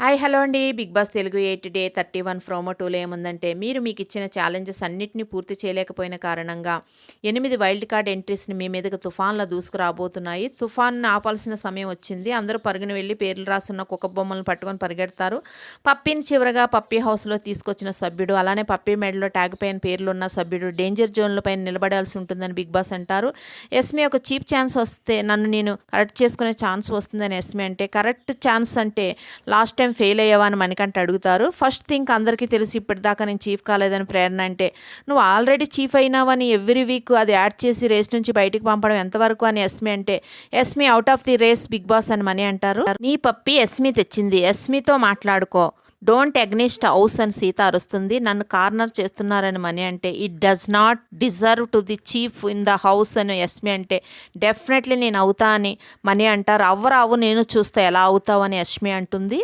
Hi hello అండి. Bigg Boss Telugu 8 day 31 promo 2లో ఏముందంటే, మీరు మీకు ఇచ్చిన ఛాలెంజెస్ అన్నిటిని పూర్తి చేయలేకపోయిన కారణంగా 8 వైల్డ్ కార్డ్ ఎంట్రీస్ని మీ మీదకి తుఫాన్లా దూసుకురాబోతున్నాయి. తుఫాన్ని ఆపాల్సిన సమయం వచ్చింది. అందరూ పరుగున వెళ్ళి పేర్లు రాసున్న కుక్క బొమ్మలను పట్టుకొని పరిగెడతారు. పప్పీని చివరగా పప్పీ హౌస్లో తీసుకొచ్చిన సభ్యుడు, అలానే పప్పీ మెడలో ట్యాగ్ పైన పేర్లున్న సభ్యుడు డేంజర్ జోన్ల పైన నిలబడాల్సి ఉంటుందని బిగ్ బాస్ అంటారు. ఎస్మి ఒక చీప్ ఛాన్స్ వస్తే నన్ను నేను కరెక్ట్ చేసుకునే ఛాన్స్ వస్తుందని ఎస్మి అంటే, కరెక్ట్ ఛాన్స్ అంటే లాస్ట్ టైం ఫెయిల్ అయ్యావా అని మణికంఠ అడుగుతారు. ఫస్ట్ థింక్ అందరికీ తెలిసి ఇప్పటిదాకా నేను చీఫ్ కాలేదని ప్రేరణ అంటే, నువ్వు ఆల్రెడీ చీఫ్ అయినావని ఎవ్రీ వీక్ అది యాడ్ చేసి రేస్ నుంచి బయటికి పంపడం ఎంతవరకు అని ఎస్మి అంటే, ఎస్మి out of the race Bigg Boss అని మణి అంటారు. నీ పప్పి ఎస్మి తెచ్చింది, ఎస్మితో మాట్లాడుకో, డోంట్ అగ్నిస్ట్ హౌస్ అని సీత అరుస్తుంది. నన్ను కార్నర్ చేస్తున్నారని మనీ అంటే, it does not deserve to the chief in the house అని ఎస్మి అంటే, డెఫినెట్లీ నేను అవుతా అని మనీ అంటారు. అవ్వరావు నేను చూస్తా ఎలా అవుతావు అని యష్మి అంటుంది.